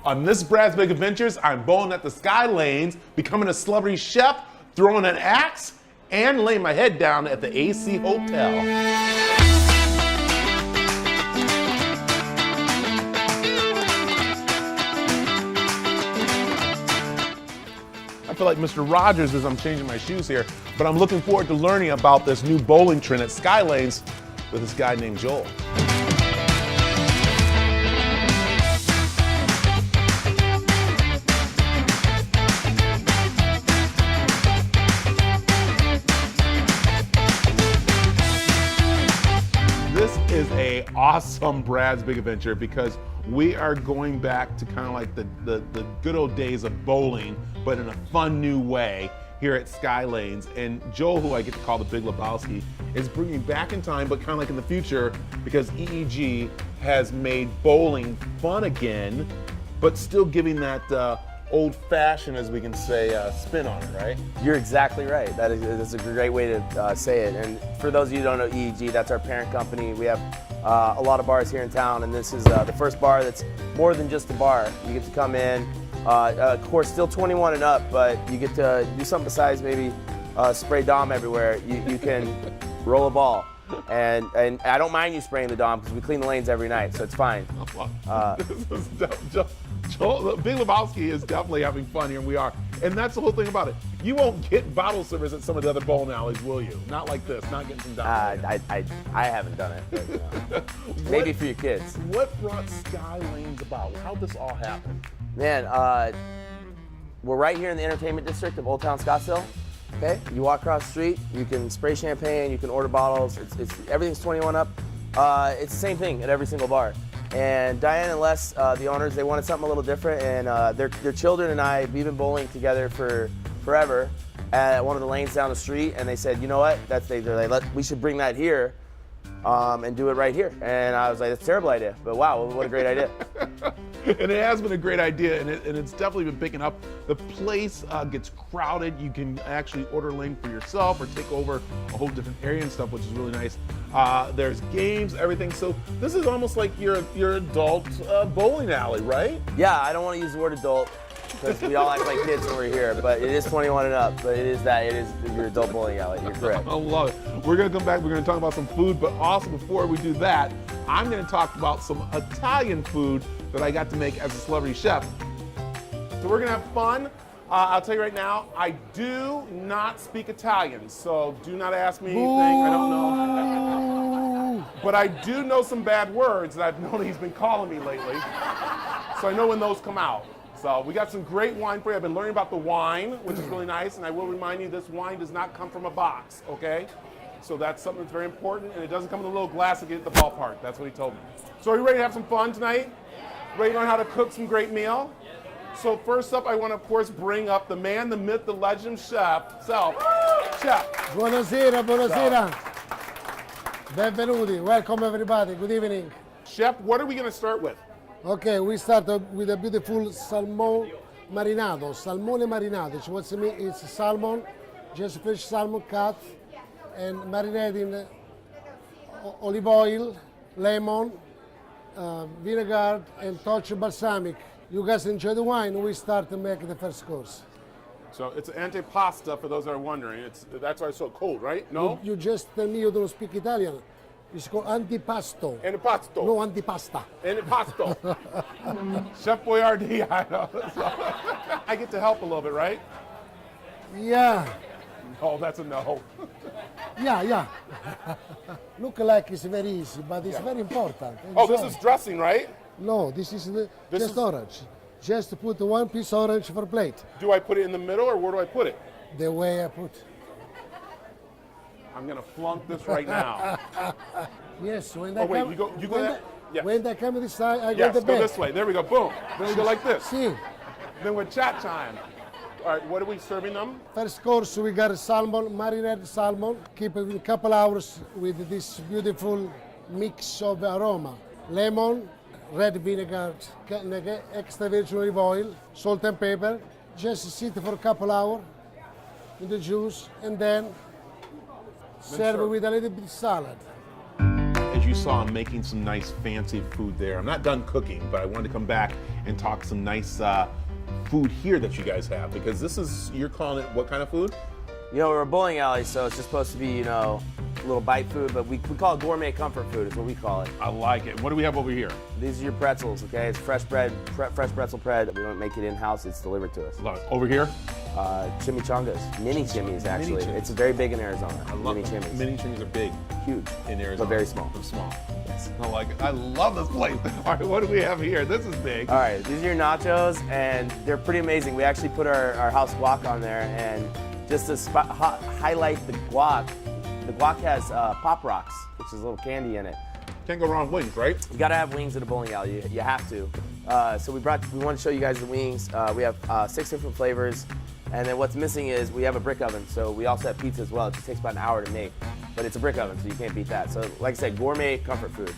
On this Brad's Big Adventures, I'm bowling at the Sky Lanes, becoming a celebrity chef, throwing an axe, and laying my head down at the AC Hotel. I feel like Mr. Rogers as I'm changing my shoes here, but I'm looking forward to learning about this new bowling trend at Sky Lanes with this guy named Joel. This is a awesome Brad's Big Adventure because we are going back to kind of like the good old days of bowling, but in a fun new way here at Sky Lanes. And Joel, who I get to call the Big Lebowski, is bringing back in time, but kind of like in the future, because EEG has made bowling fun again, but still giving that old-fashioned, as we can say, spin on it, right? You're exactly right. That's a great way to say it. And for those of you who don't know EEG, that's our parent company. We have a lot of bars here in town, and this is the first bar that's more than just a bar. You get to come in, of course, still 21 and up, but you get to do something besides maybe spray Dom everywhere. You can roll a ball. And I don't mind you spraying the Dom because we clean the lanes every night, so it's fine. Joel, Big Lebowski is definitely having fun here, and we are. And that's the whole thing about it. You won't get bottle service at some of the other bowling alleys, will you? Not like this, not getting some Dom. I haven't done it. But, maybe for your kids. What brought Sky Lanes about? How'd this all happen? Man, we're right here in the entertainment district of Old Town Scottsdale. Okay, you walk across the street, you can spray champagne, you can order bottles. Everything's 21 up. It's the same thing at every single bar. And Diane and Les, the owners, they wanted something a little different, and their children and I, we've been bowling together for forever at one of the lanes down the street, and they said, you know what, we should bring that here and do it right here. And I was like, that's a terrible idea, but wow, what a great idea. And it has been a great idea, and it's definitely been picking up. The place gets crowded. You can actually order a lane for yourself or take over a whole different area and stuff, which is really nice. There's games, everything. So this is almost like your adult bowling alley, right? Yeah, I don't want to use the word adult because we all act like kids when we're here, but it is 21 and up. But it is your adult bowling alley. You're correct. I love it. We're going to come back. We're going to talk about some food, but also before we do that, I'm going to talk about some Italian food that I got to make as a celebrity chef. So we're going to have fun. I'll tell you right now, I do not speak Italian, so do not ask me anything. I don't know. But I do know some bad words that I've known he's been calling me lately. So I know when those come out. So we got some great wine for you. I've been learning about the wine, which is really nice, and I will remind you this wine does not come from a box, okay? So that's something that's very important, and it doesn't come in a little glass to get at the ballpark. That's what he told me. So are you ready to have some fun tonight? Ready to learn how to cook some great meal? So first up, I want to, of course, bring up the man, the myth, the legend, chef. Chef. Buonasera, buonasera. Benvenuti. Welcome, everybody. Good evening. Chef, what are we going to start with? Okay, we start with a beautiful salmon marinado. Salmone marinato. What's it mean? It's salmon, just fresh salmon cut, and marinated in olive oil, lemon, vinegar, and touch of balsamic. You guys enjoy the wine. We start to make the first course. So it's antipasta, for those that are wondering. That's why it's so cold, right? No? You just tell me you don't speak Italian. It's called antipasto. Antipasto. No, antipasta. Antipasto. Chef Boyardee, I know. So, I get to help a little bit, right? Yeah. Oh, that's a no. Yeah. Look like it's very easy, but it's very important. Oh, this is dressing, right? No, this is just orange. Just put one piece orange for plate. Do I put it in the middle, or where do I put it? The way I put. I'm gonna flunk this right now. Yes, when Oh wait, you go that? Yes. When they come this side, I Yes, go the go back. this way. There we go. Boom. Then we go like this. See. Then we're chat time. All right, what are we serving them? First course, we got salmon, marinated salmon. Keep it a couple hours with this beautiful mix of aroma. Lemon, red vinegar, extra virgin olive oil, salt and pepper. Just sit for a couple hours in the juice, and then serve with a little bit of salad. As you saw, I'm making some nice fancy food there. I'm not done cooking, but I wanted to come back and talk some nice food here that you guys have, because this is, you're calling it what kind of food? You know, we're a bowling alley, so it's just supposed to be, you know, a little bite food, but we call it gourmet comfort food is what we call it. I like it. What do we have over here? These are your pretzels, okay? It's fresh bread, fresh pretzel bread. We don't make it in-house, it's delivered to us. Love it. Over here? Chimichangas, mini chimneys actually. Mini chimneys. It's very big in Arizona. I love mini chimneys. Mini chimneys are big Huge. in Arizona. But very small. They're small. Yes. I like it. I love this place. All right, what do we have here? This is big. All right, these are your nachos, and they're pretty amazing. We actually put our house guac on there, and just to highlight the guac has Pop Rocks, which is a little candy in it. Can't go wrong with wings, right? You gotta have wings at a bowling alley. You have to. So we want to show you guys the wings. We have 6 different flavors, and then what's missing is we have a brick oven. So we also have pizza as well. It just takes about an hour to make, but it's a brick oven, so you can't beat that. So like I said, gourmet comfort food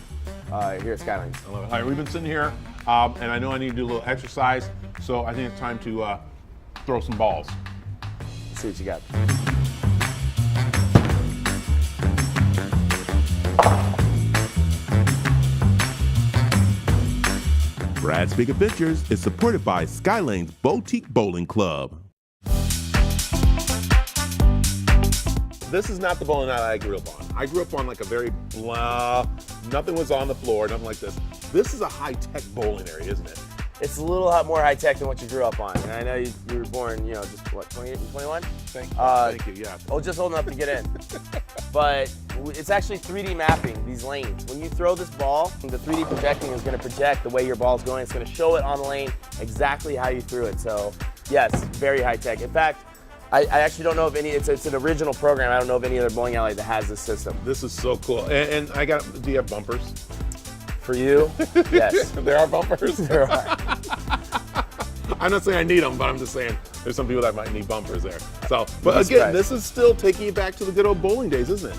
here at Skylines. I love it. All right, we've been sitting here, and I know I need to do a little exercise, so I think it's time to throw some balls. Let's see what you got. Brad's Big Adventures is supported by Skylane's Boutique Bowling Club. This is not the bowling alley I grew up on. I grew up on like a very blah, nothing was on the floor, nothing like this. This is a high-tech bowling area, isn't it? It's a little more high tech than what you grew up on. And I know you were born, you know, just what, 28 and 21? Thank you, yeah. Oh, just old enough to get in. But it's actually 3D mapping these lanes. When you throw this ball, the 3D projecting is going to project the way your ball's going. It's going to show it on the lane exactly how you threw it. So yes, very high tech. In fact, I actually don't know if it's an original program. I don't know of any other bowling alley that has this system. This is so cool. And do you have bumpers? For you, yes. There are bumpers? There are. I'm not saying I need them, but I'm just saying there's some people that might need bumpers there. So, but That's again, right. This is still taking you back to the good old bowling days, isn't it?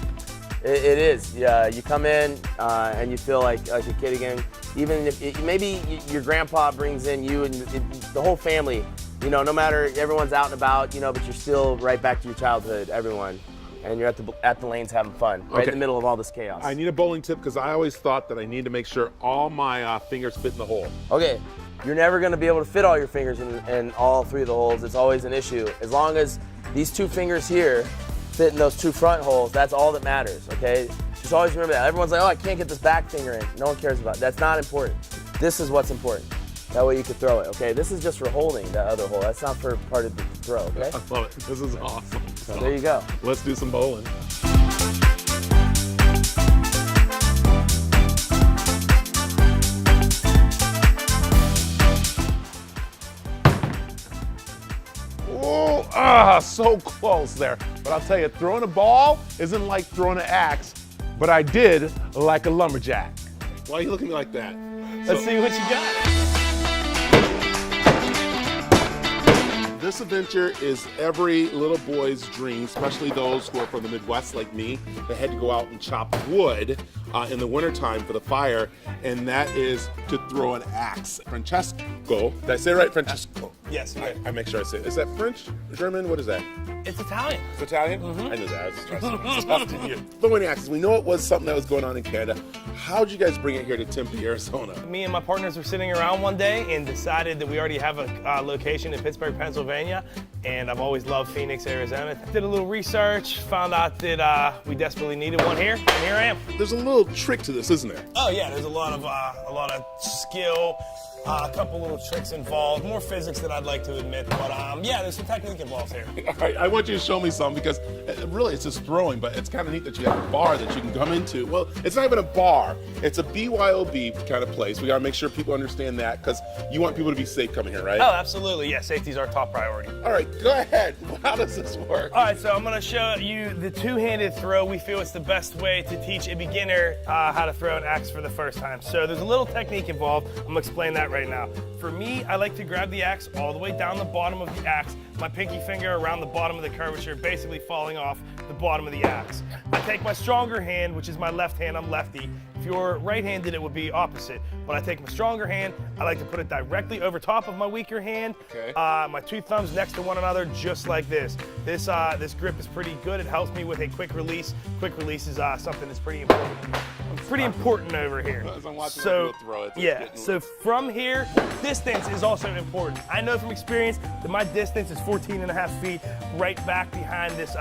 It is. Yeah, you come in and you feel like a kid again. Even if maybe your grandpa brings in you and the whole family. You know, no matter, everyone's out and about. You know, but you're still right back to your childhood. Everyone. And you're at the lanes having fun, right in the middle of all this chaos. I need a bowling tip because I always thought that I need to make sure all my fingers fit in the hole. Okay, you're never going to be able to fit all your fingers in all 3 of the holes. It's always an issue. As long as these 2 fingers here fit in those 2 front holes, that's all that matters, okay? Just always remember that. Everyone's like, oh, I can't get this back finger in. No one cares about it. That's not important. This is what's important. That way you can throw it, okay? This is just for holding that other hole. That's not for part of the throw, okay? I love it. This is awesome. So there you go. Let's do some bowling. Oh, so close there. But I'll tell you, throwing a ball isn't like throwing an axe, but I did like a lumberjack. Why are you looking at me like that? Let's see what you got. This adventure is every little boy's dream, especially those who are from the Midwest like me, that had to go out and chop wood in the wintertime for the fire, and that is to throw an axe. Francesco, did I say it right? Francesco. Yes, you did. I make sure I say it. Is that French? German? What is that? It's Italian. It's Italian? I knew that. I was just trusting you. Throwing axes. We know it was something that was going on in Canada. How'd you guys bring it here to Tempe, Arizona? Me and my partners were sitting around one day and decided that we already have a location in Pittsburgh, Pennsylvania, and I've always loved Phoenix, Arizona. Did a little research, found out that we desperately needed one here, and here I am. There's a little trick to this, isn't there? Oh yeah, there's a lot of skill. A couple little tricks involved, more physics than I'd like to admit, but yeah, there's some technique involved here. All right, I want you to show me some because really it's just throwing, but it's kind of neat that you have a bar that you can come into. Well, it's not even a bar. It's a BYOB kind of place. We got to make sure people understand that because you want people to be safe coming here, right? Oh, absolutely, yeah, safety's our top priority. All right, go ahead. How does this work? All right, so I'm gonna show you the two-handed throw. We feel it's the best way to teach a beginner how to throw an axe for the first time. So there's a little technique involved. I'm gonna explain that right now. For me, I like to grab the axe all the way down the bottom of the axe, my pinky finger around the bottom of the curvature, basically falling off the bottom of the axe. I take my stronger hand, which is my left hand, I'm lefty, If you're right-handed, it would be opposite. When I take my stronger hand, I like to put it directly over top of my weaker hand. Okay. My two thumbs next to one another, just like this. This grip is pretty good. It helps me with a quick release. Quick release is something that's pretty important. Pretty important over here. As I'm watching So people throw it, yeah. So from here, distance is also important. I know from experience that my distance is 14.5 feet, right back behind this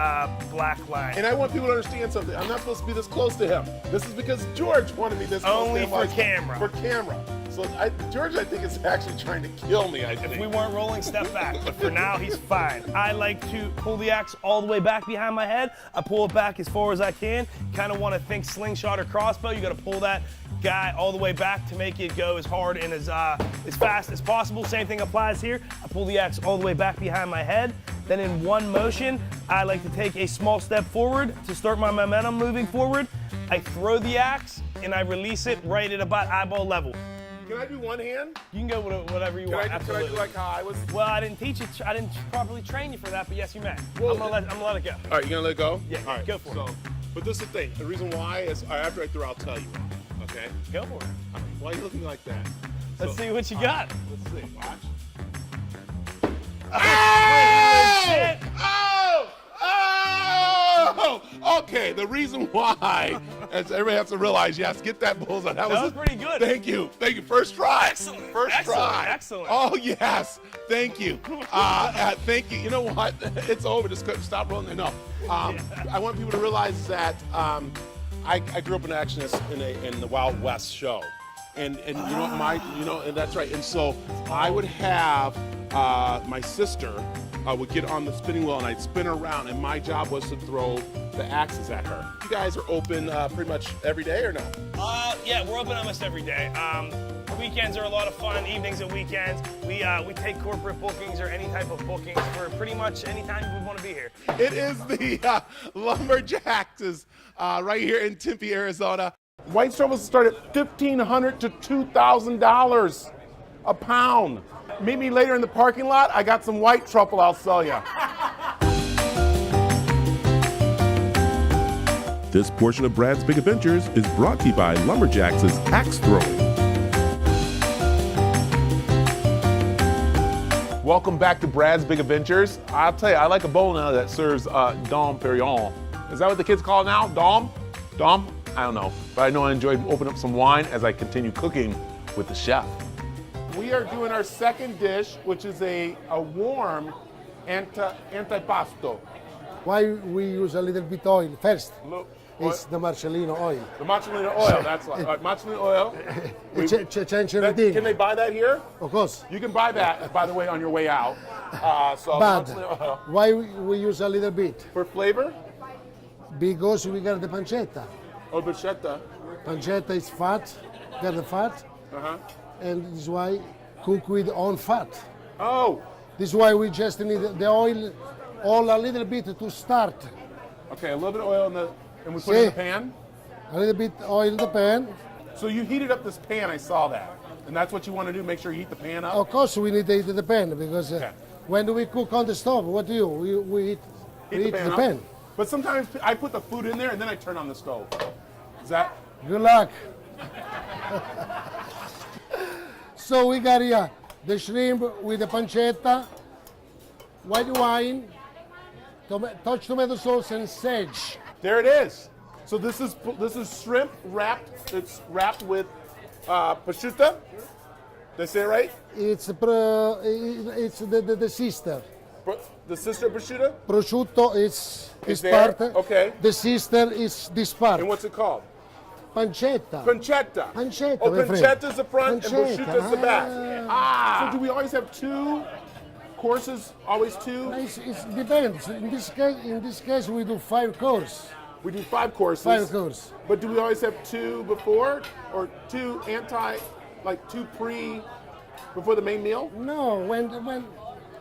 black line. And I want people to understand something. I'm not supposed to be this close to him. This is because George wanted me this close Only to him. for camera. For camera. So George, I think, is actually trying to kill me, I think. If we weren't rolling, step back. But for now, he's fine. I like to pull the axe all the way back behind my head. I pull it back as far as I can. Kind of want to think slingshot or crossbow. You got to pull that guy all the way back to make it go as hard and as fast as possible. Same thing applies here. I pull the axe all the way back behind my head. Then in one motion, I like to take a small step forward to start my momentum moving forward. I throw the axe and I release it right at about eyeball level. Can I do one hand? You can go whatever you want. Can I do like how I was? Well, I didn't teach you. I didn't properly train you for that, but yes, you may. Well, I'm gonna let it go. All right, you gonna let it go? Yeah, all right, go for it. But this is the thing. The reason why is after I throw, I'll tell you. Okay? Go for it. Why are you looking like that? Let's see what you got. Let's see. Watch. Legit. Oh! Okay, the reason why, as everybody has to realize, yes, get that bullseye. That was pretty good. Thank you. First try. Excellent. First try. Excellent. Oh, yes. Thank you. Thank you. You know what? It's over. Just stop rolling it. No. I want people to realize that I grew up in action in the Wild West show. And you know, and that's right. And so I would have my sister would get on the spinning wheel and I'd spin her around, and my job was to throw the axes at her. You guys are open pretty much every day or no? Yeah, we're open almost every day. Weekends are a lot of fun. Evenings and weekends. We take corporate bookings or any type of bookings for pretty much any time we want to be here. It is the Lumberjacks right here in Tempe, Arizona. White truffles start at $1,500 to $2,000 a pound. Meet me later in the parking lot. I got some white truffle I'll sell you. This portion of Brad's Big Adventures is brought to you by Lumberjacks' Axe Throwing. Welcome back to Brad's Big Adventures. I'll tell you, I like a bowl now that serves Dom Perignon. Is that what the kids call it now? Dom? I don't know, but I know I enjoyed opening up some wine as I continue cooking with the chef. We are doing our second dish, which is a warm antipasto. Why we use a little bit oil first? It's the Marcellino oil. The Marcellino oil, that's right. All right, Marcellino oil. Change everything. Can they buy that here? Of course. You can buy that, by the way, on your way out. But why we use a little bit? For flavor? Because we got the pancetta. Oh, pancetta. Pancetta is fat, got the fat, and this is why cook with on fat. Oh. This is why we just need the oil, all a little bit to start. Okay, a little bit of oil and we put it in the pan? A little bit oil in the pan. So you heated up this pan, I saw that. And that's what you want to do, make sure you heat the pan up? Of course we need to heat the pan because when we cook on the stove, what do? We heat the pan. But sometimes I put the food in there and then I turn on the stove. Is that? Good luck. So we got here the shrimp with the pancetta, white wine, touch tomato sauce and sage. There it is. So this is shrimp wrapped. It's wrapped with prosciutto. Did I say it right? It's the sister. The sister prosciutto? Prosciutto is there? part. Okay. The sister is this part. And what's it called? Pancetta. Pancetta. Pancetta. Oh, my friend. pancetta's the front and Pancetta. prosciutta's the back. So do we always have two courses? Always two? It depends. In this case, we do 5 courses. We do 5 courses. 5 courses. But do we always have 2 before, or 2 before the main meal? No, when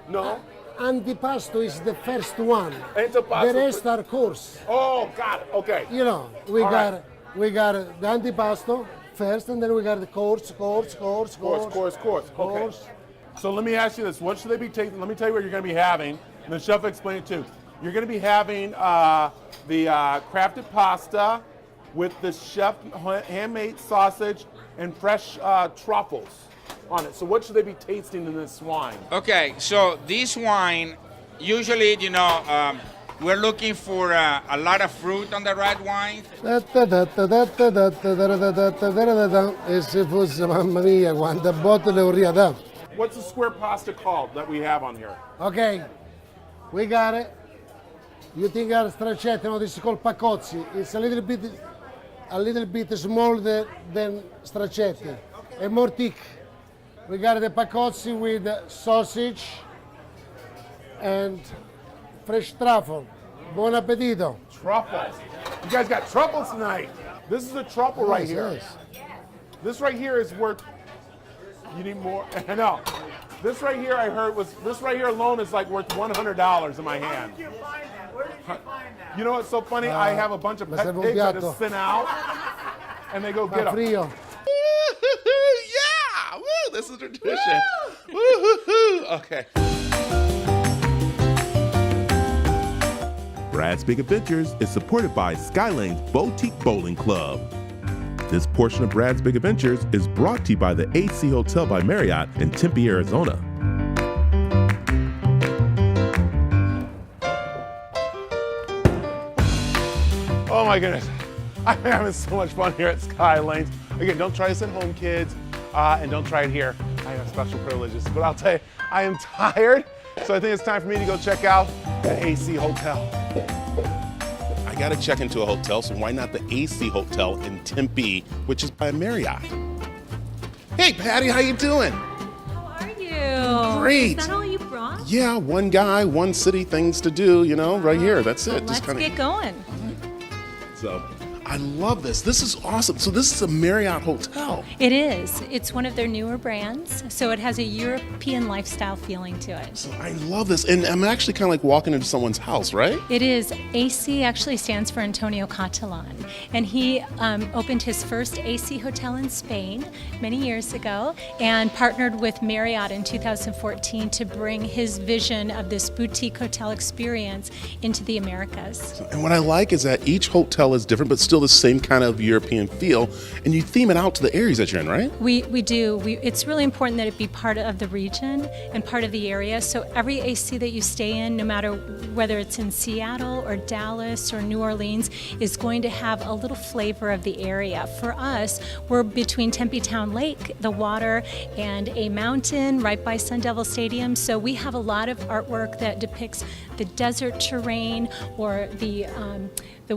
No. antipasto is the first one. Antipasto. The rest are course. Oh, got it. Okay. You know, we got the antipasto first, and then we got the course. Okay. So let me ask you this: what should they be taking? Let me tell you what you're going to be having, and the chef will explain it too. You're going to be having the crafted pasta with the chef handmade sausage and fresh truffles on it. So what should they be tasting in this wine? Okay, so this wine, usually, we're looking for a lot of fruit on the red wine. E se fosse, mamma mia, quanta bottole urria da. What's the square pasta called that we have on here? Okay, we got it. You think our stracciatto, no, this is called pacozzi. It's a little bit smaller than straccetti, and more thick. We got the pacozzi with sausage and fresh truffle. Buon appetito. Truffles. You guys got truffles tonight. This is a truffle right here. Yes. This right here is worth. You need more. I know. This right here, I heard this right here alone is like worth $100 in my hand. Where did you find that? Where did you find that? You know what's so funny? I have a bunch of pet serve un pigs I just piatto. sent out, and they go get them. Frio. Yeah! Woo! This is tradition. Woo! Okay. Brad's Big Adventures is supported by Skylane's Boutique Bowling Club. This portion of Brad's Big Adventures is brought to you by the AC Hotel by Marriott in Tempe, Arizona. Oh my goodness. I'm having so much fun here at Skylanes. Again, don't try this at home, kids, and don't try it here. I have special privileges, but I'll tell you, I am tired, so I think it's time for me to go check out the AC Hotel. I gotta check into a hotel, so why not the AC Hotel in Tempe, which is by Marriott? Hey, Patty, how you doing? How are you? Great. Is that all you brought? Yeah, one guy, one city, things to do, right here. That's it. Let's get going. So, I love this. This is awesome. So this is a Marriott hotel. It is. It's one of their newer brands, so it has a European lifestyle feeling to it. So I love this. And I'm actually kind of like walking into someone's house, right? It is. AC actually stands for Antonio Catalan, and he opened his first AC hotel in Spain many years ago and partnered with Marriott in 2014 to bring his vision of this boutique hotel experience into the Americas. And what I like is that each hotel is different, but still the same kind of European feel, and you theme it out to the areas that you're in, right? We do. It's really important that it be part of the region and part of the area. So every AC that you stay in, no matter whether it's in Seattle or Dallas or New Orleans, is going to have a little flavor of the area. For us, we're between Tempe Town Lake, the water, and a mountain right by Sun Devil Stadium. So we have a lot of artwork that depicts the desert terrain or the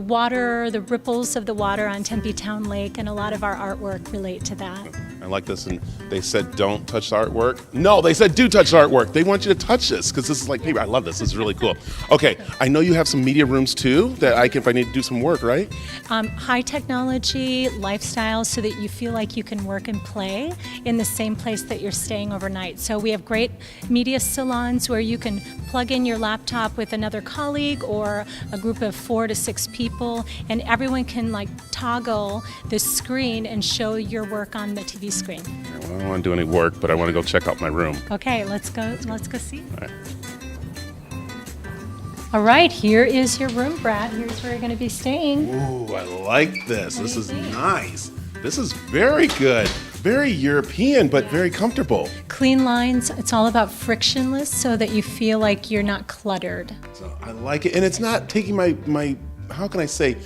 water, the ripples of the water on Tempe Town Lake, and a lot of our artwork relate to that. I like this, and they said don't touch the artwork. No, they said do touch the artwork. They want you to touch this because this is like paper. I love this. This is really cool. Okay, I know you have some media rooms too that I can, if I need to do some work, right? High technology lifestyle so that you feel like you can work and play in the same place that you're staying overnight. So we have great media salons where you can plug in your laptop with another colleague or a group of 4 to 6 people, and everyone can like toggle the screen and show your work on the TV screen. Well, I don't want to do any work, but I want to go check out my room. Okay, let's go see. All right. All right, here is your room, Brad. Here's where you're going to be staying. Ooh, I like this. What This do you is think? nice. This is very good. Very European, but very comfortable. Clean lines. It's all about frictionless so that you feel like you're not cluttered. So I like it, and it's not taking my how can I say,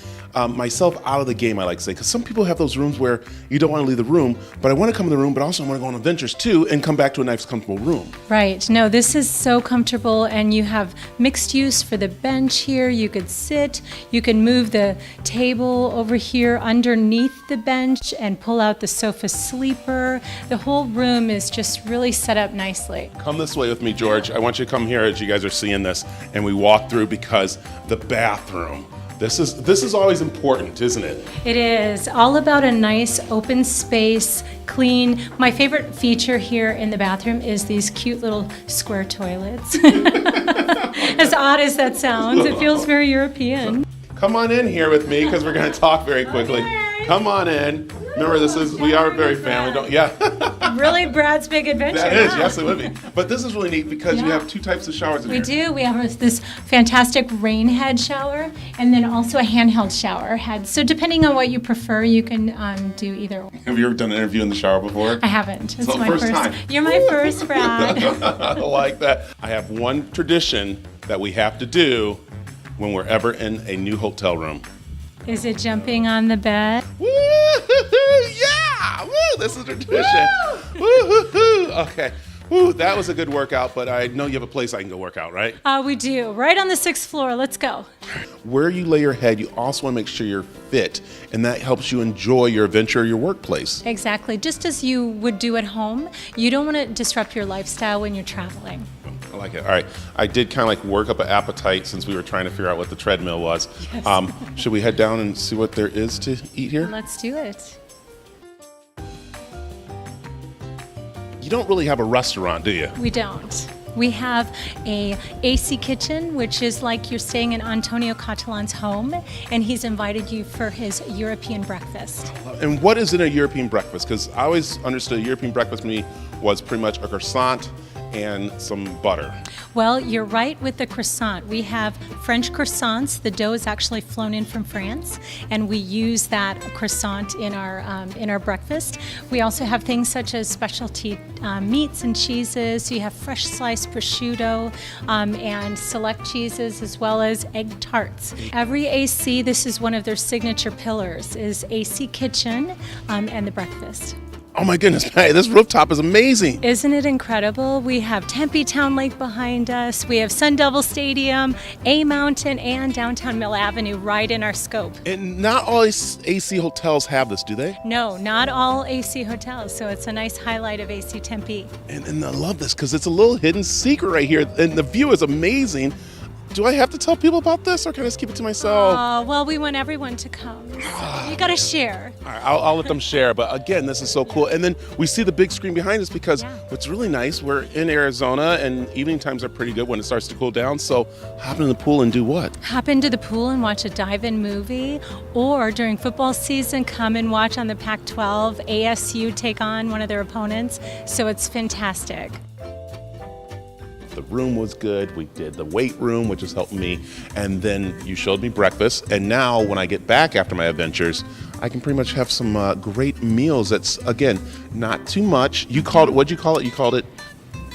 myself out of the game, I like to say, because some people have those rooms where you don't want to leave the room, but I want to come in the room, but also I want to go on adventures too and come back to a nice, comfortable room. Right. No, this is so comfortable, and you have mixed use for the bench here. You could sit, you can move the table over here underneath the bench and pull out the sofa sleeper. The whole room is just really set up nicely. Come this way with me, George. I want you to come here as you guys are seeing this, and we walk through because the bathroom. This is always important, isn't it? It is all about a nice open space, clean. My favorite feature here in the bathroom is these cute little square toilets. As odd as that sounds, it feels very European. Come on in here with me because we're going to talk very quickly. Okay. Come on in. Remember, we are very family, don't? Yeah. really Brad's big adventure. That is, huh? yes, it would be. But this is really neat because you Yeah. have two types of showers in We here. do. We have this fantastic rain head shower and then also a handheld shower head. So depending on what you prefer, you can do either. Have you ever done an interview in the shower before? I haven't. It's So my first time. You're my first, Brad. I like that. I have one tradition that we have to do when we're ever in a new hotel room. Is it jumping on the bed? Woo! Yeah! Woo! This is a tradition. Woo! Okay. Woo! That was a good workout, but I know you have a place I can go work out, right? We do. Right on the 6th floor. Let's go. Where you lay your head, you also want to make sure you're fit, and that helps you enjoy your adventure or your workplace. Exactly. Just as you would do at home, you don't want to disrupt your lifestyle when you're traveling. I like it. All right. I did kind of like work up an appetite since we were trying to figure out what the treadmill was. Yes. Should we head down and see what there is to eat here? Let's do it. You don't really have a restaurant, do you? We don't. We have a AC kitchen, which is like you're staying in Antonio Catalan's home, and he's invited you for his European breakfast. And what is in a European breakfast? Because I always understood a European breakfast to me was pretty much a croissant and some butter. Well, you're right with the croissant. We have French croissants. The dough is actually flown in from France, and we use that croissant in our breakfast. We also have things such as specialty meats and cheeses. You have fresh sliced prosciutto and select cheeses, as well as egg tarts. Every AC, this is one of their signature pillars, is AC Kitchen and the breakfast. Oh my goodness, Patty, this rooftop is amazing. Isn't it incredible? We have Tempe Town Lake behind us. We have Sun Devil Stadium, A Mountain, and downtown Mill Avenue right in our scope. And not all AC hotels have this, do they? No, not all AC hotels, so it's a nice highlight of AC Tempe. And I love this because it's a little hidden secret right here, and the view is amazing. Do I have to tell people about this, or can I just keep it to myself? Well, we want everyone to come. So you got to share. All right, I'll let them share, but again, this is so cool. And then we see the big screen behind us because what's really nice, we're in Arizona, and evening times are pretty good when it starts to cool down. So hop in the pool and do what? Hop into the pool and watch a dive-in movie, or during football season, come and watch on the Pac-12 ASU take on one of their opponents. So it's fantastic. The room was good. We did the weight room, which is helping me. And then you showed me breakfast. And now when I get back after my adventures, I can pretty much have some great meals. That's, again, not too much. You called it, what'd you call it? You called it?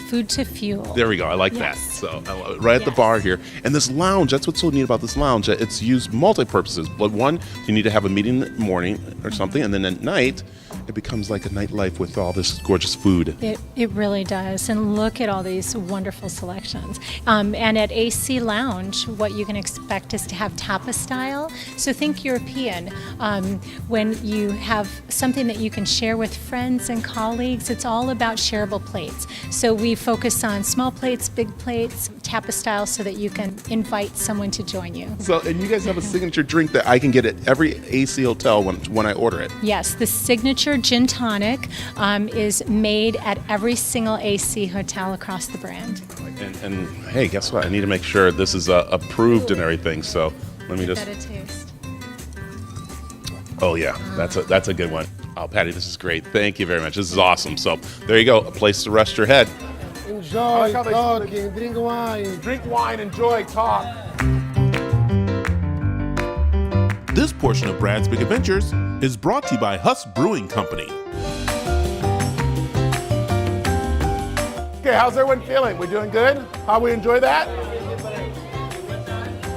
Food to fuel. There we go. I like that. So right at the bar here. And this lounge, that's what's so neat about this lounge. It's used multi-purposes. But one, you need to have a meeting in the morning or something. And then at night, it becomes like a nightlife with all this gorgeous food. It really does. And look at all these wonderful selections. And at AC Lounge, what you can expect is to have tapas style. So think European. When you have something that you can share with friends and colleagues, it's all about shareable plates. So we focus on small plates, big plates, tapas style, so that you can invite someone to join you. So, and you guys have a signature drink that I can get at every AC hotel when I order it. Yes, the signature gin tonic is made at every single AC hotel across the brand. And hey, guess what? I need to make sure this is approved and everything. So let me just. Get a taste. Oh yeah, that's a good one. Oh, Patty, this is great. Thank you very much. This is awesome. So there you go, a place to rest your head. Enjoy, how they- talking, drink wine. Drink wine, enjoy, talk. This portion of Brad's Big Adventures is brought to you by Huss Brewing Company. Okay, how's everyone feeling? We doing good? How we enjoy that?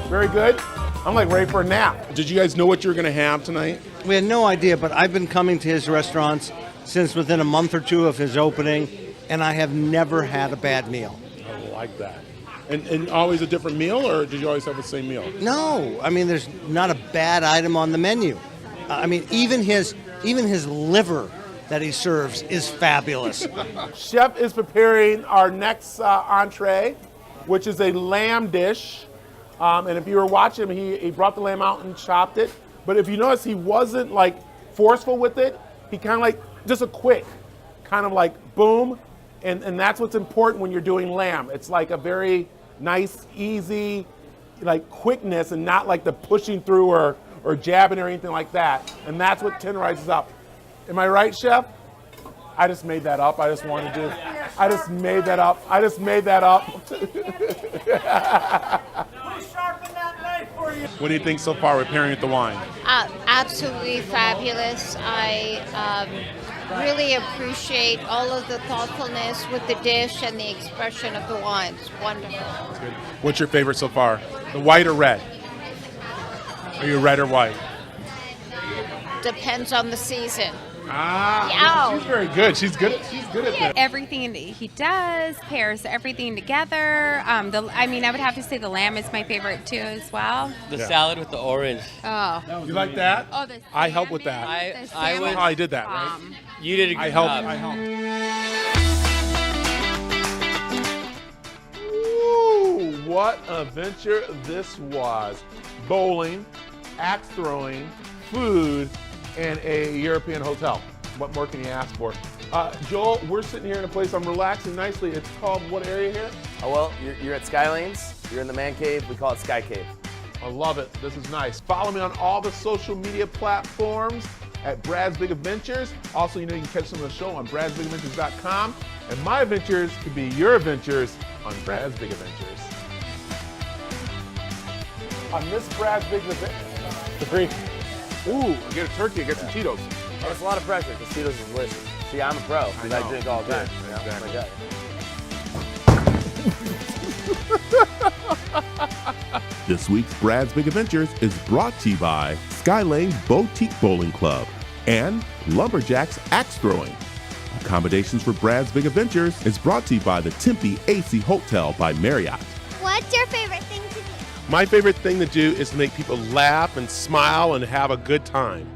Very good. I'm like ready for a nap. Did you guys know what you were going to have tonight? We had no idea, but I've been coming to his restaurants since within a month or two of his opening, and I have never had a bad meal. I like that. And always a different meal, or did you always have the same meal? No, I mean, there's not a bad item on the menu. I mean, even his liver that he serves is fabulous. Chef is preparing our next entree, which is a lamb dish. And if you were watching him, he brought the lamb out and chopped it. But if you notice, he wasn't like forceful with it. He kind of like, just a quick, kind of like boom. And that's what's important when you're doing lamb. It's like a very nice, easy, like quickness, and not like the pushing through or jabbing or anything like that. And that's what tenderizes up. Am I right, Chef? I just made that up. I just wanted to. I just made that up. I just made that up. What do you think so far with pairing with the wine? Absolutely fabulous. I really appreciate all of the thoughtfulness with the dish and the expression of the wine. It's wonderful. That's good. What's your favorite so far? The white or red? Are you red or white? Depends on the season. She's very good. She's good at that. Everything that he does pairs everything together. I would have to say the lamb is my favorite too as well. The salad with the orange. Oh, You like that? oh, the I helped with salmon, that. the I salmon. would- How I did that, right? You did a good I helped. job. I helped. Ooh, what an adventure this was. Bowling, axe throwing, food, and a European hotel. What more can you ask for? Joel, we're sitting here in a place I'm relaxing nicely. It's called what area here? Oh, well, you're at Skylanes. You're in the man cave. We call it Sky Cave. I love it. This is nice. Follow me on all the social media platforms at Brad's Big Adventures. Also, you can catch some of the show on bradsbigadventures.com. And my adventures could be your adventures on Brad's Big Adventures. On this Brad's Big Adventures. Ooh, I get a turkey, I get some Tito's. Oh, it's a lot of pressure because Tito's is delicious. See, I'm a pro because I know. drink all the time. Yeah, You know? exactly. This week's Brad's Big Adventures is brought to you by Skylane Boutique Bowling Club and Lumberjacks Axe Throwing. Accommodations for Brad's Big Adventures is brought to you by the Tempe AC Hotel by Marriott. What's your favorite thing to do? My favorite thing to do is to make people laugh and smile and have a good time.